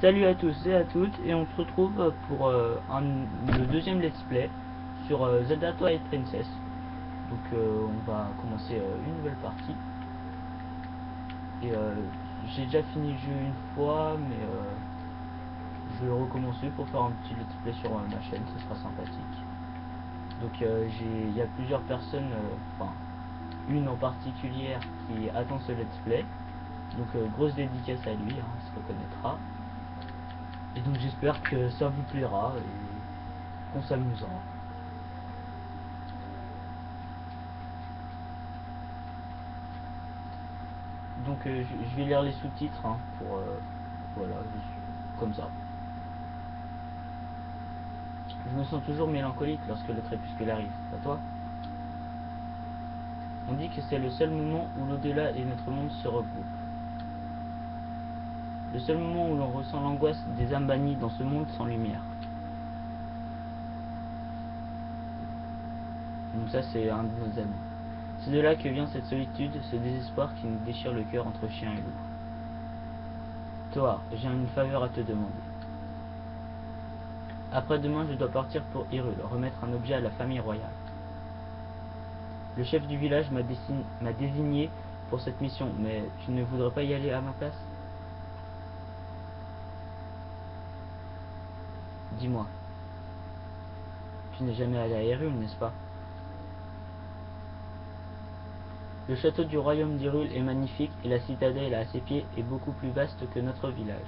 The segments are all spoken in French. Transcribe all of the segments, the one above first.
Salut à tous et à toutes, et on se retrouve pour le deuxième let's play sur Zelda Twilight Princess. Donc on va commencer une nouvelle partie. Et j'ai déjà fini le jeu une fois, mais je vais le recommencer pour faire un petit let's play sur ma chaîne, ce sera sympathique. Donc il y a plusieurs personnes, enfin une en particulière qui attend ce let's play. Donc grosse dédicace à lui, il se reconnaîtra. Et donc j'espère que ça vous plaira et qu'on s'amusera. Donc je vais lire les sous-titres pour voilà, comme ça. Je me sens toujours mélancolique lorsque le crépuscule arrive, pas toi? On dit que c'est le seul moment où l'au-delà et notre monde se regroupent. Le seul moment où l'on ressent l'angoisse des âmes bannies dans ce monde sans lumière. Donc ça c'est un de nos amis. C'est de là que vient cette solitude, ce désespoir qui nous déchire le cœur entre chien et loup. Toi, j'ai une faveur à te demander. Après-demain, je dois partir pour Hyrule, remettre un objet à la famille royale. Le chef du village m'a désigné pour cette mission, mais tu ne voudrais pas y aller à ma place? Dis-moi, tu n'es jamais allé à Hyrule, n'est-ce pas? Le château du royaume d'Hyrule est magnifique et la citadelle à ses pieds est beaucoup plus vaste que notre village.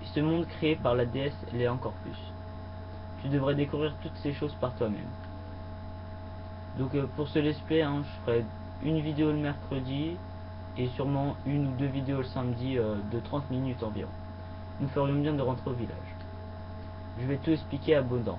Et ce monde créé par la déesse l'est encore plus. Tu devrais découvrir toutes ces choses par toi-même. Donc pour ce let's play, je ferai une vidéo le mercredi et sûrement une ou deux vidéos le samedi de 30 minutes environ. Nous ferions bien de rentrer au village. Je vais tout expliquer à Baudan.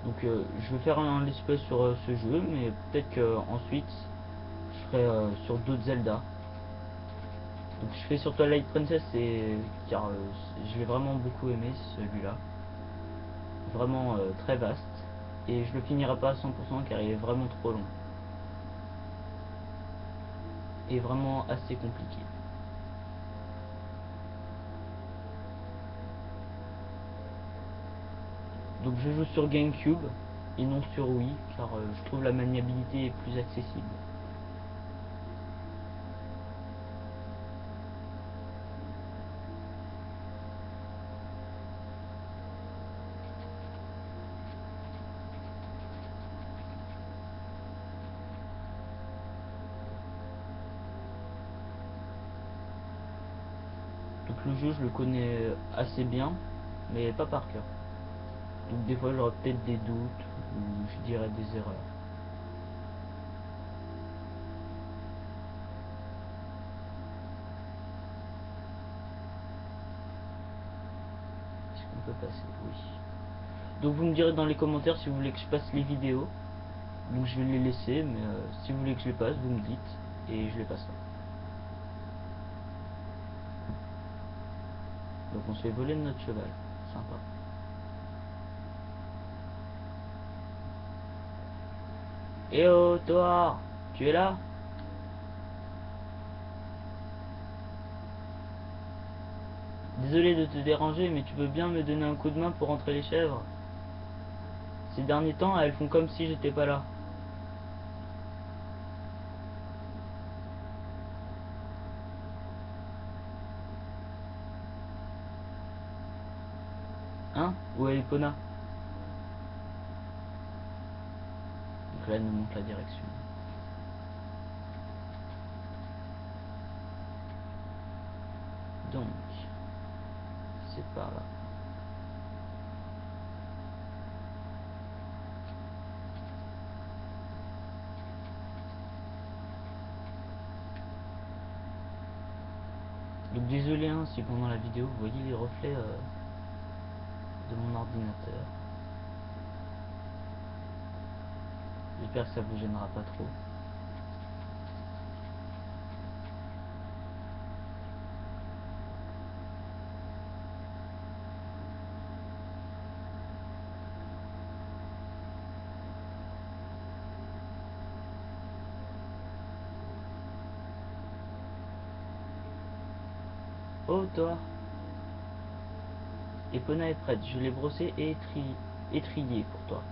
Donc je vais faire un let's play sur ce jeu, mais peut-être qu'ensuite je ferai sur d'autres Zelda. Donc je fais sur Twilight Princess car je l'ai vraiment beaucoup aimé celui-là. Vraiment très vaste. Et je le finirai pas à 100% car il est vraiment trop long. Et vraiment assez compliqué. Donc je joue sur GameCube et non sur Wii car je trouve la maniabilité est plus accessible. Donc le jeu je le connais assez bien mais pas par cœur. Donc des fois j'aurai peut-être des doutes ou je dirais des erreurs. Est-ce qu'on peut passer? Oui. Donc vous me direz dans les commentaires si vous voulez que je passe les vidéos. Donc je vais les laisser, mais si vous voulez que je les passe, vous me dites et je les passerai. Donc on se fait voler de notre cheval. Sympa. Eh oh, toi, tu es là? Désolé de te déranger, mais tu peux bien me donner un coup de main pour rentrer les chèvres? Ces derniers temps, elles font comme si j'étais pas là. Hein? Où est Epona? Donc là, elle nous montre la direction. Donc, c'est par là. Donc désolé si pendant la vidéo vous voyez les reflets de mon ordinateur. J'espère que ça vous gênera pas trop. Oh, toi. Epona est prête. Je l'ai brossée et étriée pour toi.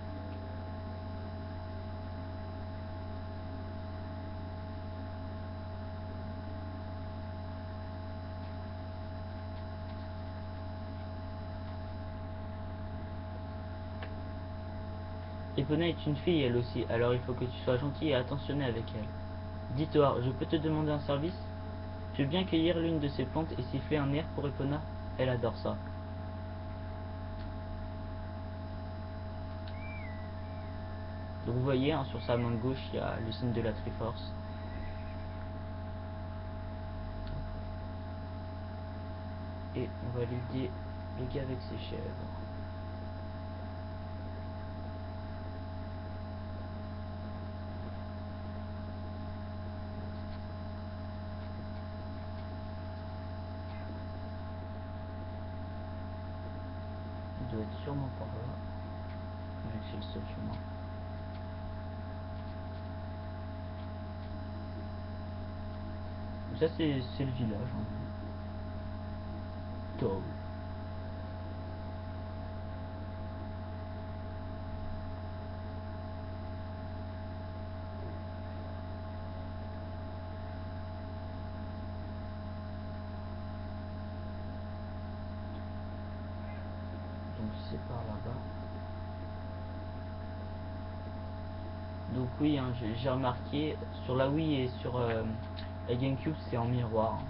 Epona est une fille elle aussi, alors il faut que tu sois gentil et attentionné avec elle. Dis-toi, je peux te demander un service? Tu veux bien cueillir l'une de ces plantes et siffler un air pour Epona? Elle adore ça. Donc vous voyez, hein, sur sa main gauche, il y a le signe de la Triforce. Et on va l'aider le gars avec ses chèvres. Il doit être sûrement par là, vu que c'est le seul chemin. Donc ça c'est le village. Hein. Top. Donc c'est par là-bas. Donc oui, hein, j'ai remarqué sur la Wii et sur la GameCube c'est en miroir. Hein.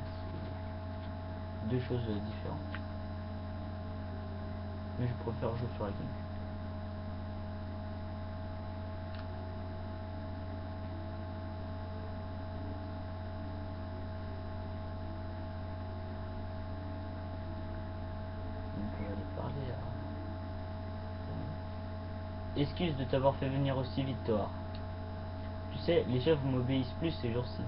C'est deux choses différentes. Mais je préfère jouer sur la GameCube. Donc on va aller parler à... Excuse de t'avoir fait venir aussi vite, Thor. Tu sais, les chefs m'obéissent plus ces jours-ci.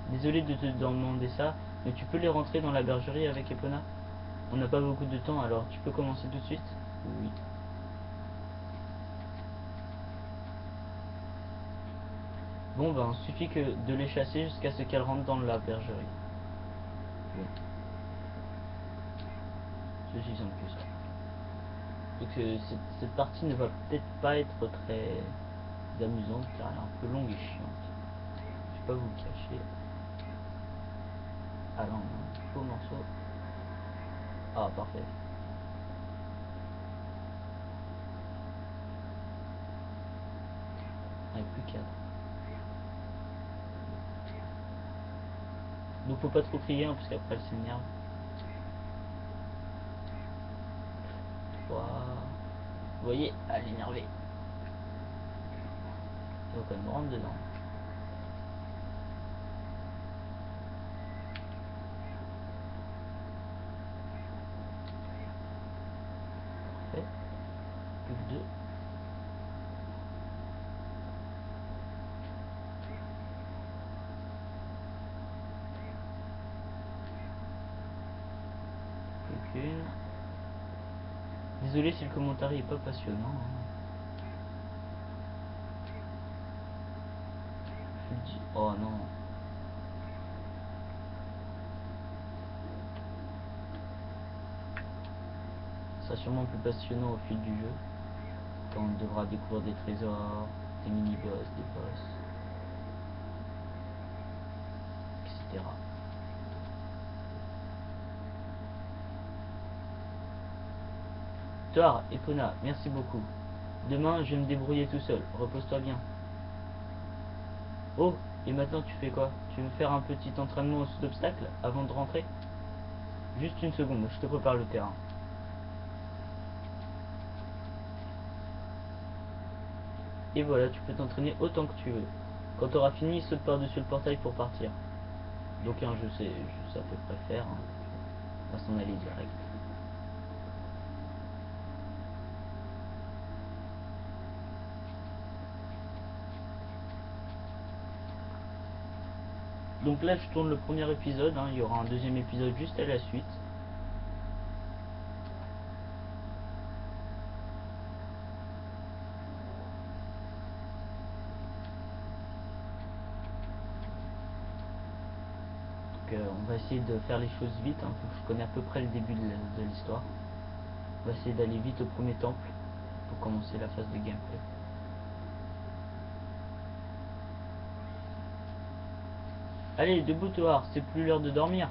Désolé de te demander ça, mais tu peux les rentrer dans la bergerie avec Epona? On n'a pas beaucoup de temps, alors tu peux commencer tout de suite? Oui. Bon ben, suffit que de les chasser jusqu'à ce qu'elles rentrent dans la bergerie. Oui. C'est aussi simple que ça. Donc cette partie ne va peut-être pas être très amusante car elle est un peu longue et chiante. Je vais pas vous le cacher. Alors, un faux morceau. Ah, parfait. Avec plus 4. Donc faut pas trop crier hein, parce qu'après elle s'énerve. 3. Vous voyez, elle est énervée. Donc elle me rentre dedans. Parfait. Plus que 2. Plus qu'une. Désolé si le commentaire est pas passionnant. Hein. Je le dis. Oh non. Ça sera sûrement plus passionnant au fil du jeu. Quand on devra découvrir des trésors, des mini-boss, des boss, etc. Thor, Epona, merci beaucoup. Demain, je vais me débrouiller tout seul. Repose-toi bien. Oh, et maintenant tu fais quoi? Tu veux faire un petit entraînement au saut d'obstacle avant de rentrer? Juste une seconde, je te prépare le terrain. Et voilà, tu peux t'entraîner autant que tu veux. Quand tu auras fini, saute par-dessus le portail pour partir. Donc hein, je sais à peu près faire. Hein. On va s'en aller direct. Donc là, je tourne le premier épisode. Hein. Il y aura un deuxième épisode juste à la suite. On va essayer de faire les choses vite, hein, je connais à peu près le début de l'histoire. On va essayer d'aller vite au premier temple pour commencer la phase de gameplay. Allez, debout Thor, c'est plus l'heure de dormir.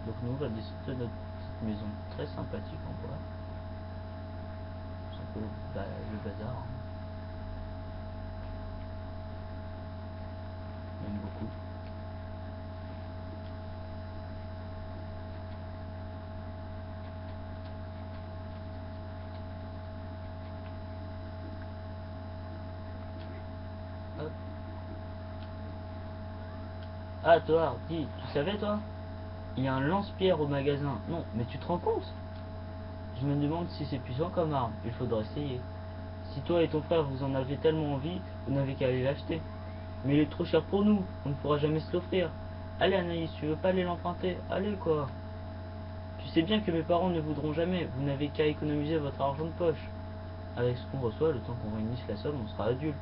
Donc nous on va descendre de notre petite maison très sympathique en bois. C'est un peu le bazar. Hein. J'aime beaucoup. Hop. Ah toi, dis, tu savais toi? Il y a un lance-pierre au magasin. Non, mais tu te rends compte? Je me demande si c'est puissant comme arme. Il faudra essayer. Si toi et ton frère vous en avez tellement envie, vous n'avez qu'à aller l'acheter. Mais il est trop cher pour nous. On ne pourra jamais se l'offrir. Allez Anaïs, tu veux pas aller l'emprunter? Allez quoi. Tu sais bien que mes parents ne voudront jamais. Vous n'avez qu'à économiser votre argent de poche. Avec ce qu'on reçoit, le temps qu'on réunisse la somme, on sera adulte.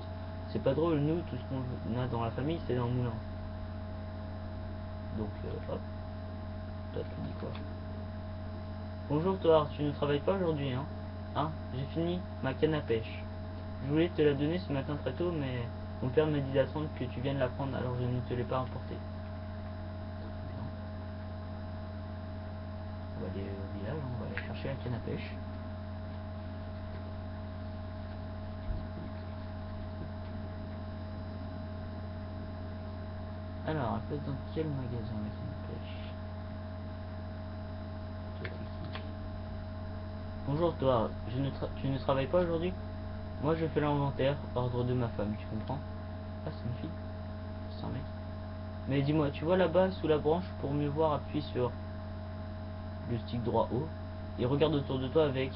C'est pas drôle, nous, tout ce qu'on a dans la famille, c'est dans le moulin. Donc, hop. Toi, tu dis quoi? Bonjour Thor, tu ne travailles pas aujourd'hui, hein? Hein? J'ai fini ma canne à pêche. Je voulais te la donner ce matin très tôt, mais mon père m'a dit d'attendre que tu viennes la prendre, alors je ne te l'ai pas emportée. On va aller au village, on va aller chercher la canne à pêche. Alors, elle peut être dans quel magasin la canne à pêche? Bonjour toi, tu ne travailles pas aujourd'hui? Moi je fais l'inventaire, ordre de ma femme, tu comprends? Ah c'est une fille? C'est un mec. Mais dis-moi, tu vois là-bas sous la branche, pour mieux voir, appuie sur le stick droit haut et regarde autour de toi avec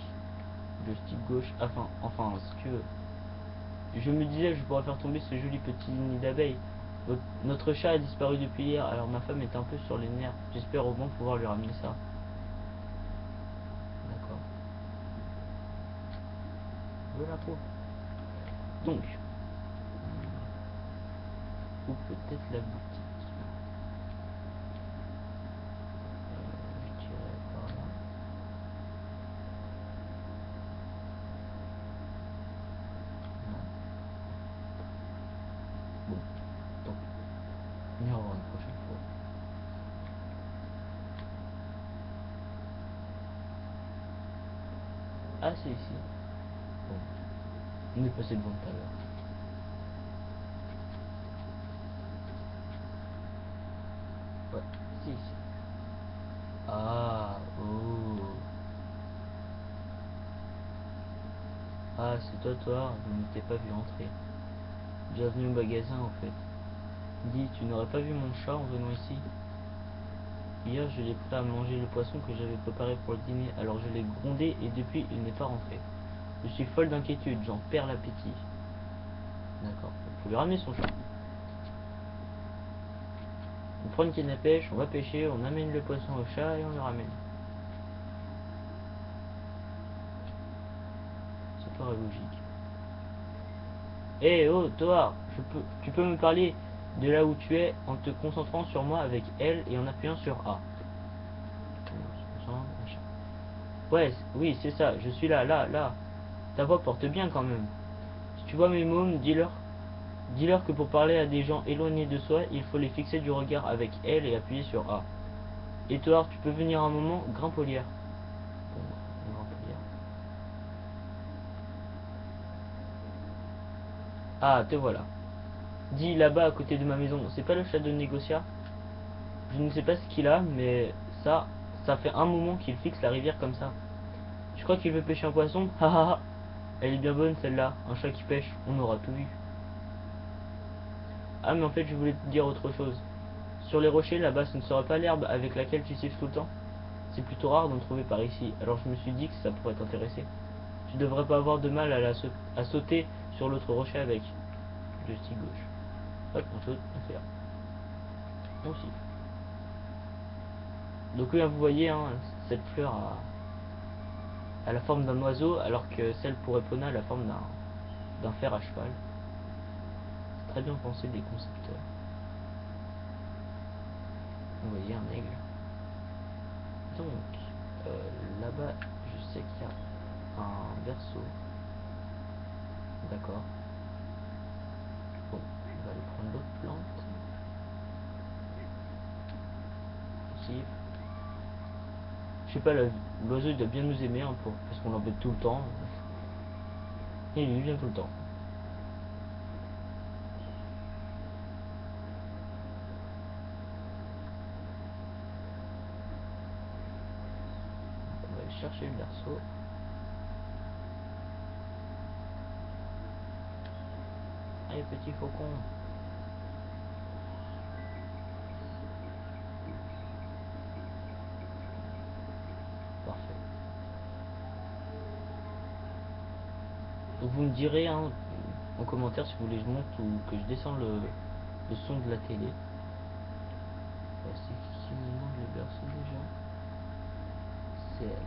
le stick gauche, enfin si tu veux. Je me disais je pourrais faire tomber ce joli petit nid d'abeilles. Notre chat a disparu depuis hier, alors ma femme est un peu sur les nerfs. J'espère au moins pouvoir lui ramener ça. D'accord. Je la trouve. Donc, ou peut-être la boutique. Je dirais par là. Non. Bon, tant pis. On ira voir une prochaine fois. Ah, c'est ici. Bon, on est passé devant tout à l'heure. Ouais, c'est ici. Ah, oh. Ah, c'est toi, je ne t'ai pas vu entrer. Bienvenue au magasin, en fait. Dis, tu n'aurais pas vu mon chat en venant ici? Hier, je l'ai pris à manger le poisson que j'avais préparé pour le dîner, alors je l'ai grondé et depuis, il n'est pas rentré. Je suis folle d'inquiétude, j'en perds l'appétit. D'accord, il faut lui ramener son chat. On prend une canne à pêche, on va pêcher, on amène le poisson au chat et on le ramène. Ça paraît logique. Eh oh, toi, tu peux me parler de là où tu es en te concentrant sur moi avec L et en appuyant sur A. Ouais, oui, c'est ça, je suis là, là. Ta voix porte bien quand même. Si tu vois mes mômes, dis-leur. Dis-leur que pour parler à des gens éloignés de soi, il faut les fixer du regard avec L et appuyer sur A. Et toi, tu peux venir un moment, grimpe au lierre. Bon, on grimpe au lierre. Ah, te voilà. Dis là-bas à côté de ma maison, c'est pas le chat de Négocia? Je ne sais pas ce qu'il a, mais ça fait un moment qu'il fixe la rivière comme ça. Je crois qu'il veut pêcher un poisson. Hahaha. Elle est bien bonne celle-là. Un chat qui pêche, on aura tout vu. Ah mais en fait je voulais te dire autre chose. Sur les rochers là-bas, ce ne serait pas l'herbe avec laquelle tu siffles tout le temps? C'est plutôt rare d'en trouver par ici, alors je me suis dit que ça pourrait t'intéresser. Tu devrais pas avoir de mal à sauter sur l'autre rocher avec le stick gauche. Hop, on saute, on fait là. On siffle. Donc oui, vous voyez, hein, cette fleur a la forme d'un oiseau, alors que celle pour Epona a la forme d'un fer à cheval. C'est très bien pensé des concepteurs. Vous voyez un aigle. Donc, là-bas, je sais qu'il y a un berceau. D'accord. Bon, on va aller prendre l'autre plante. Ici. Je sais pas, l'oiseau il doit bien nous aimer, hein, parce qu'on l'embête tout le temps. Et il vient tout le temps. On va aller chercher le berceau. Allez, petit faucon. Parfait. Donc vous me direz hein, en commentaire si vous voulez que je monte ou que je descende le son de la télé. C'est qui me demande le berceau déjà? C'est elle.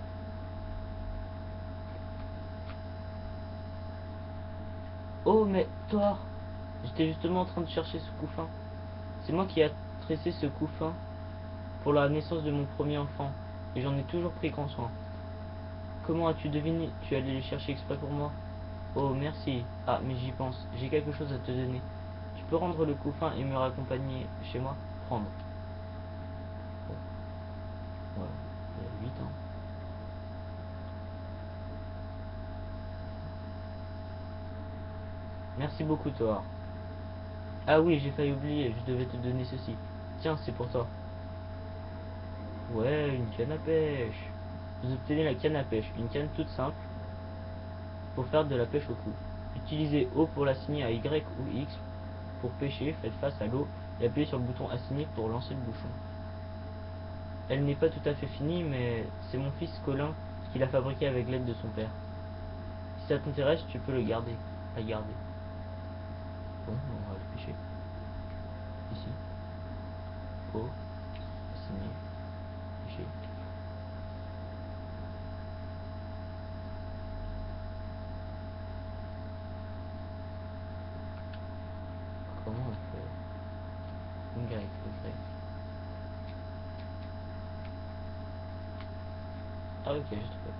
Oh mais toi, j'étais justement en train de chercher ce couffin. C'est moi qui a tressé ce couffin pour la naissance de mon premier enfant. Et j'en ai toujours pris grand soin. Comment as-tu deviné? Tu es allé le chercher exprès pour moi? Oh merci. Ah mais j'y pense, j'ai quelque chose à te donner. Tu peux rendre le couffin et me raccompagner chez moi? Prendre. Bon. Voilà. Il y a 8 ans. Merci beaucoup Thor. Ah oui, j'ai failli oublier, je devais te donner ceci. Tiens, c'est pour toi. Ouais, une canne à pêche. Vous obtenez la canne à pêche, une canne toute simple pour faire de la pêche au cou. Utilisez O pour l'assigner à Y ou X pour pêcher, faites face à l'eau et appuyez sur le bouton assigné pour lancer le bouchon. Elle n'est pas tout à fait finie, mais c'est mon fils Colin qui l'a fabriquée avec l'aide de son père. Si ça t'intéresse, tu peux le garder. La garder. Bon, on va le pêcher. Ici. O. Assigné. Pêcher. Comment on fait? Y, Y. Ah ok, j'ai trouvé.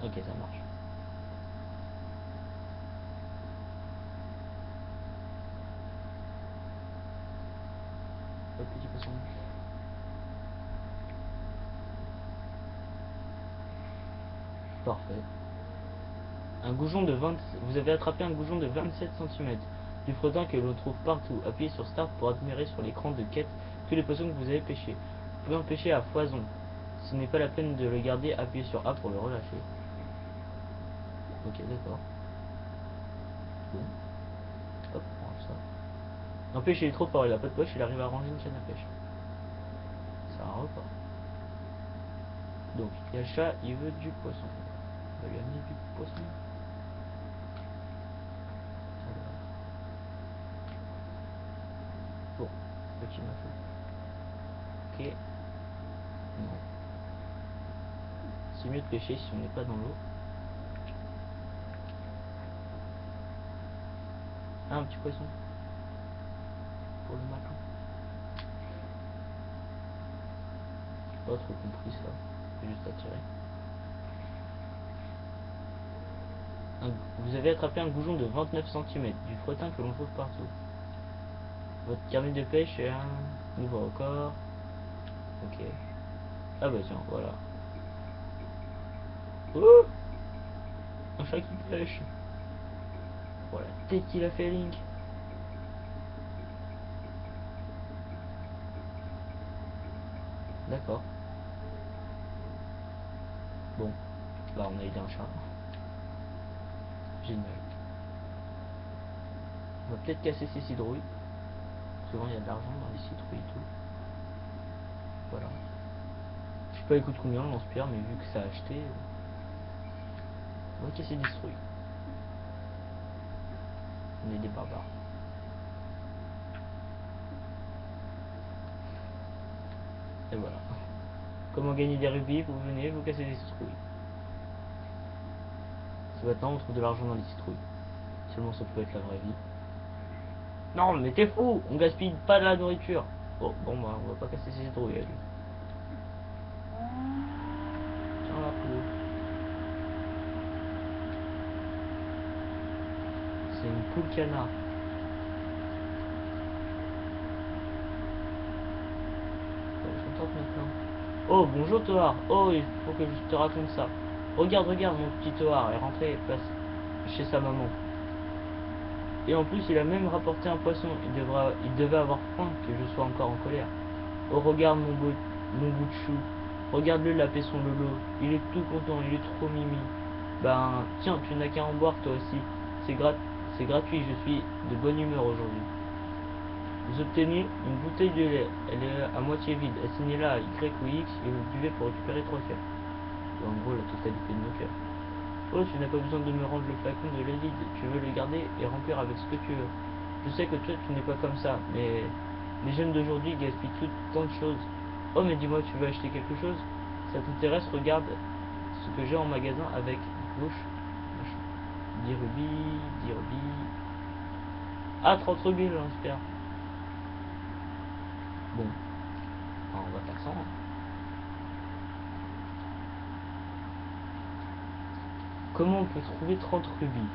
Ok, ça marche. Le petit poisson. Parfait. Un goujon de 20... Vous avez attrapé un goujon de 27 cm. Du frottin que l'on trouve partout. Appuyez sur Start pour admirer sur l'écran de quête tous les poissons que vous avez pêchés. Vous pouvez en pêcher à foison. Ce n'est pas la peine de le garder. Appuyez sur A pour le relâcher. Ok, d'accord. Bon. Hop, on range ça. N'empêche, il est trop fort. Il a pas de poche. Il arrive à ranger une canne à pêche. C'est un repas. Donc, il y a le chat. Il veut du poisson. On va lui amener du poisson. Bon, petit mafou. Ok. Non. C'est mieux de pêcher si on n'est pas dans l'eau. Ah, un petit poisson. Pour le matin. Pas trop compris ça. J'ai juste attiré. Vous avez attrapé un goujon de 29 cm. Du frottin que l'on trouve partout. Votre carnet de pêche est un nouveau record. Ok. Ah bah tiens, voilà. Oh, un chat qui pêche. Voilà, tête qu'il a fait Link. D'accord. Bon, là on a aidé un chat. Génial. On va peut-être casser ces citrouilles. Souvent il y a de l'argent dans les citrouilles et tout. Voilà. Je sais pas écoute combien on lance-pierre, mais vu que ça a acheté, on va casser des citrouilles. On est des barbares. Et voilà. Comment gagner des rubis? Vous venez, vous cassez des citrouilles. Si maintenant on trouve de l'argent dans les citrouilles. Seulement ça peut être la vraie vie. Non mais t'es fou, on gaspille pas de la nourriture. Oh bon bah on va pas casser ces citrouilles à lui. Tiens la poule. C'est une poule canard. Elle est contente maintenant. Oh bonjour Toar. Oh il faut que je te raconte ça. Regarde, regarde mon petit Toar est rentré chez sa maman. Et en plus il a même rapporté un poisson. Il devait avoir faim que je sois encore en colère. Oh regarde mon bout de chou. Regarde-le laper son lolo. Il est tout content, il est trop mimi. Ben tiens, tu n'as qu'à en boire toi aussi. C'est gratuit, je suis de bonne humeur aujourd'hui. Vous obtenez une bouteille de lait. Elle est à moitié vide. Assignez-la à Y ou X et vous buvez pour récupérer 3 cœurs. En gros la totalité de nos cœurs. Oh, tu n'as pas besoin de me rendre le flacon de lait vide. Tu veux le garder et remplir avec ce que tu veux. Je sais que toi tu n'es pas comme ça, mais les jeunes d'aujourd'hui gaspillent tant de choses. Oh mais dis-moi, tu veux acheter quelque chose? Ça t'intéresse? Regarde ce que j'ai en magasin avec gauche. 10 rubis, 10 rubis. Ah, 30 rubis, j'espère. Bon, alors, on va faire ça. Comment on peut trouver 30 rubis?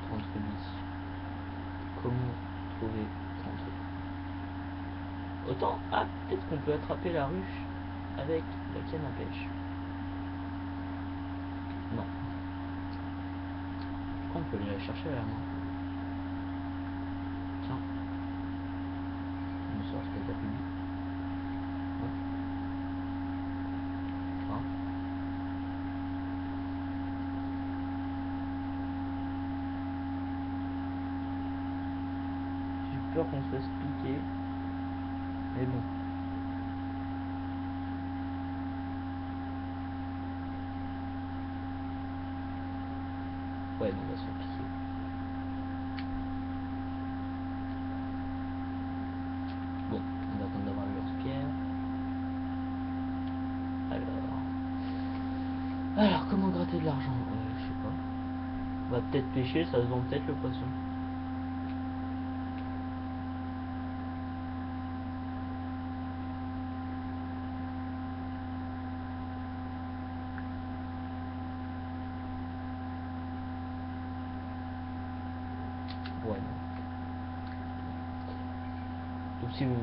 30 rubis. Comment trouver 30 rubis? Autant, ah, peut-être qu'on peut attraper la ruche avec la canne à pêche. Non. Je crois qu'on peut aller la chercher à la main. Tiens. Une sorte de rubis. Hop. Hein. J'ai peur qu'on se fasse piquer. Mais bon. Ouais, on va se faire piquer. Bon, on va attendre d'avoir le lance-pierre. Alors, comment gratter de l'argent? Je sais pas. On va peut-être pêcher, ça se vend peut-être le poisson. Ouais, non. Donc si vous...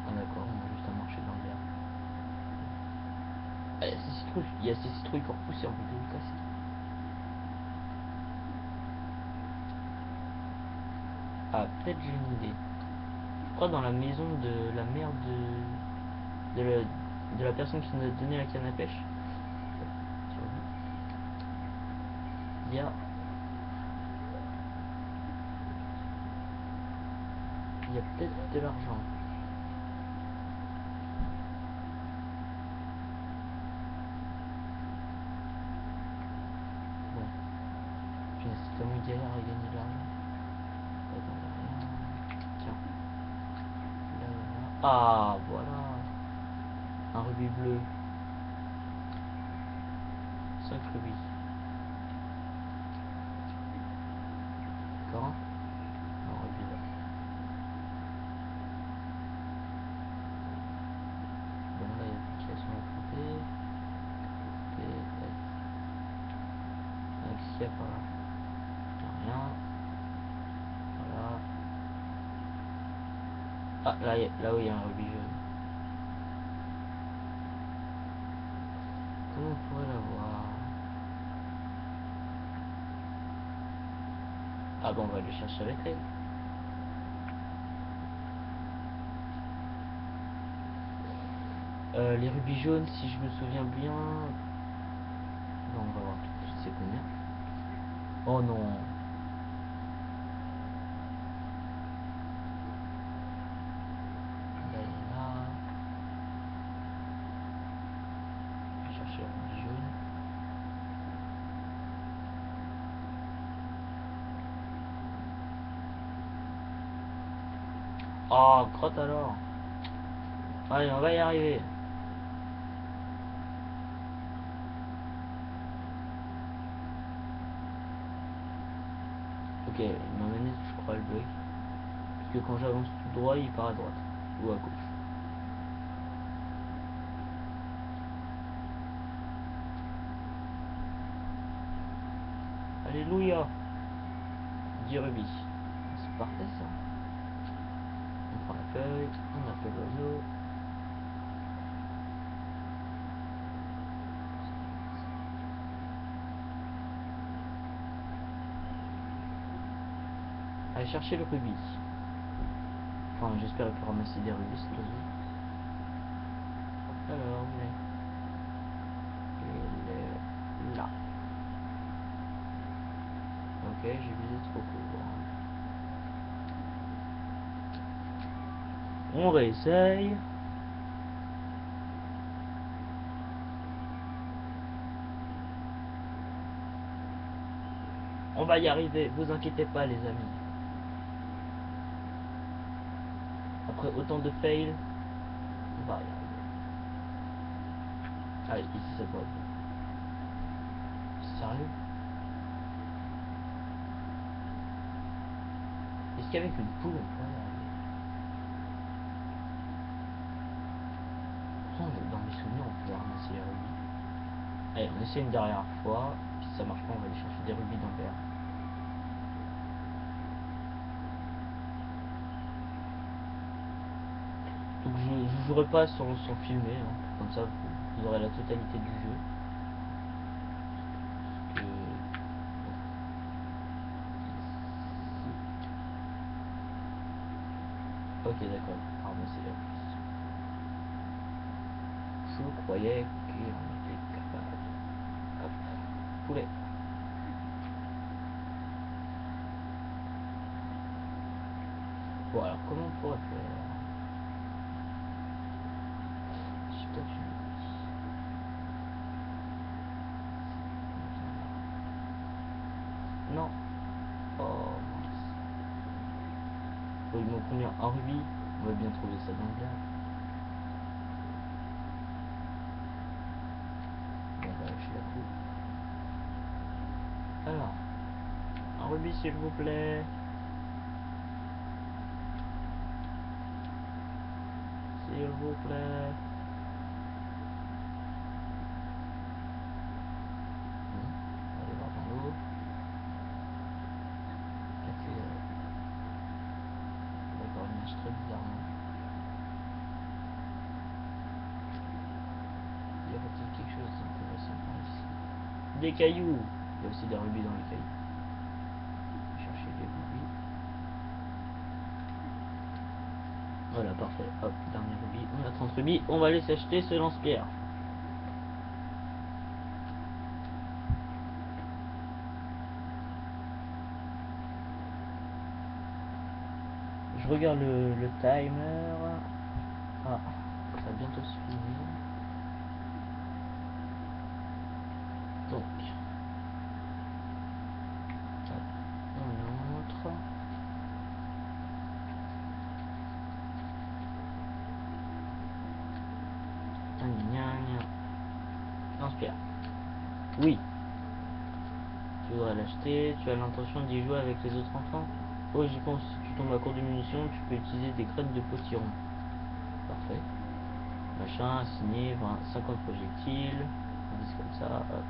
Ah d'accord, on a juste à marcher dans l'herbe. Ah, il y a ces citrouilles qui ont repoussé, on peut les casser. Ah, peut-être j'ai une idée. Je crois dans la maison de la mère de la personne qui nous a donné la canne à pêche. Il y a... Il y a peut-être de l'argent. Bon. C'est tellement galère à gagner de l'argent. Tiens. Là, voilà. Ah, voilà. Un rubis bleu. 5 rubis. D'accord. Un rubis là. Bon, là, il y a des pièces à couper. Qu'est-ce qu'il y a par là? Rien. Voilà. Ah, là où il y a un rubis jaune. Comment on pourrait l'avoir? Ah bon, on va le chercher avec elle. Les rubis jaunes, si je me souviens bien... Non, on va voir tout de suite c'est combien. Oh non. Là, il est là. Je vais chercher le rubis jaune. Oh, crotte alors. Allez, on va y arriver. Ok, il m'a mené, je crois, le bug. Parce que quand j'avance tout droit, il part à droite. Ou à gauche. Alléluia. 10 rubis. C'est parfait ça. On prend la feuille, on appelle l'oiseau. Allez chercher le rubis. Enfin, j'espère qu'il peut ramasser des rubis, cet oiseau. Alors, il est là. Ok, j'ai visé trop court. On réessaye. On va y arriver, vous inquiétez pas les amis. Après autant de fails, on va y arriver. Allez, ici ça doit être bon. Sérieux? Est-ce qu'avec une poule on peut y arriver? Dans mes souvenirs on pouvait ramasser les rubis. Allez, on essaie une dernière fois. Si ça marche pas, on va aller chercher des rubis d'Amber. Donc je jouerai pas sans filmer, hein. Comme ça vous aurez la totalité du jeu. Parce que... Ok d'accord, ramasser les rubis. Je croyais qu'on était capable. Hop, poulet. Bon alors comment on pourrait faire? J'ai peut-être une... Non. Oh mince. Bon, il manque combien? Un rubis. On va bien trouver ça dans le gars. Bon bah je suis la coupe. Alors. Un rubis s'il vous plaît. S'il vous plaît. Bon, on va aller voir dans l'eau. D'accord, il nage très bizarrement. Il y a peut-être quelque chose d'intéressant par ici. Des cailloux. Il y a aussi des rubis dans les cailloux. Chercher les rubis. Voilà, parfait. Hop, dernier rubis. On a 30 rubis. On va aller s'acheter ce lance-pierre. Je regarde le timer. Ah, ça va bientôt se finir. Donc, on entre. Lance-pierre. Oui. Tu voudrais l'acheter. Tu as l'intention d'y jouer avec les autres enfants? Oh, j'y pense. Si tu tombes à court de munitions, tu peux utiliser des graines de potiron. Parfait. Machin, assigné 50 projectiles. On dit comme ça. Hop.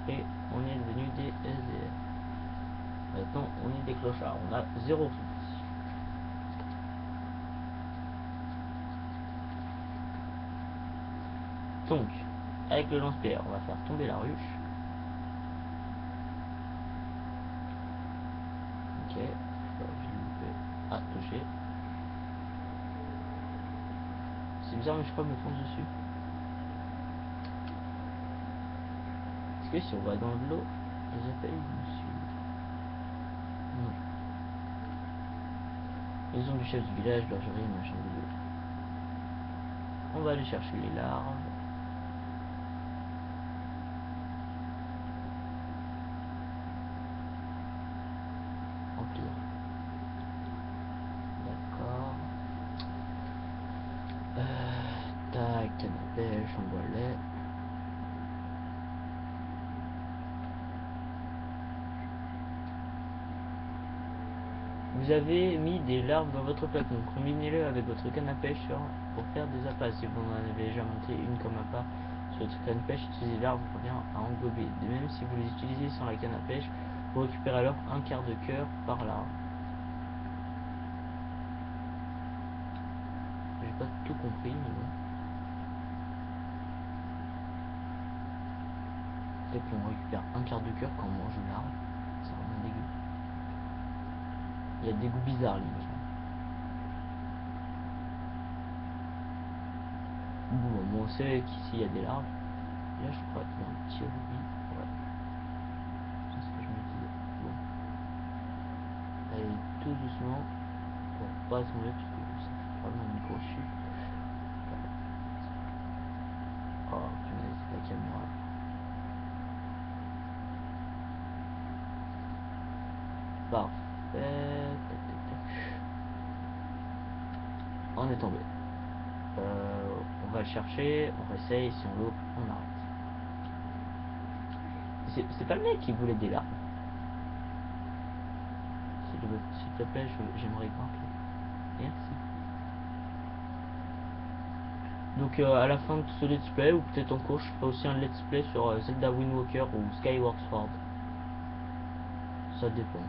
Et on est devenu des SDF. Maintenant, on est des clochards. On a 0 rubis. Donc, avec le lance-pierre, on va faire tomber la ruche. Ok. Ah, touché. C'est bizarre, mais je crois que me fonce dessus. Est-ce que si on va dans de l'eau, les appels me suivent? Non. Maison du chef du village, bergerie, machin bidule. On va aller chercher les larves. Empire. D'accord. pêche en balai. Vous avez mis des larves dans votre flacon. Combinez-le avec votre canne à pêche pour faire des appâts. Si vous en avez déjà monté une comme appât sur votre canne à pêche, utilisez les larves revient à englober. De même, si vous les utilisez sans la canne à pêche, vous récupérez alors un quart de cœur par larve. J'ai pas tout compris, mais bon. Peut-être qu'on récupère un quart de cœur quand on mange une larve. C'est vraiment dégueu. Il y a des goûts bizarres, limite. Bon, on sait qu'ici il y a des larves. Et là, je crois qu'il y a un petit rubis. Ouais. C'est ce que je me disais. Bon. Allez, tout doucement. Pour pas tomber, parce que ça fait vraiment une grosse chute. Oh, punaise, la caméra. Parfait. Tac, tac, tac. On est tombé. On va le chercher, on réessaye, si on loupe, on arrête. C'est pas le mec qui voulait des larves. S'il te plaît, j'aimerais grimper. Merci. Donc à la fin de ce let's play, ou peut-être en cours, je ferai aussi un let's play sur Zelda Wind Waker ou Skyward Sword. Ça dépend.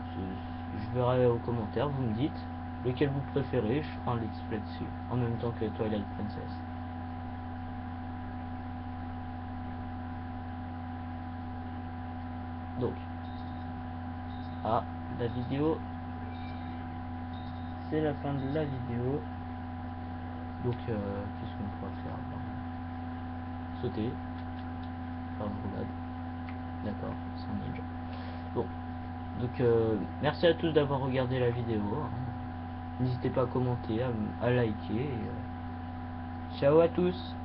Je verrai aux commentaires, vous me dites lequel vous préférez, je ferai un let's play dessus, en même temps que Twilight Princess. Donc, la vidéo, c'est la fin de la vidéo. Donc, qu'est-ce qu'on pourra faire? Sauter, faire une roulade. D'accord, c'est un ninja. Bon, donc merci à tous d'avoir regardé la vidéo. N'hésitez pas à commenter, à liker. Et, ciao à tous.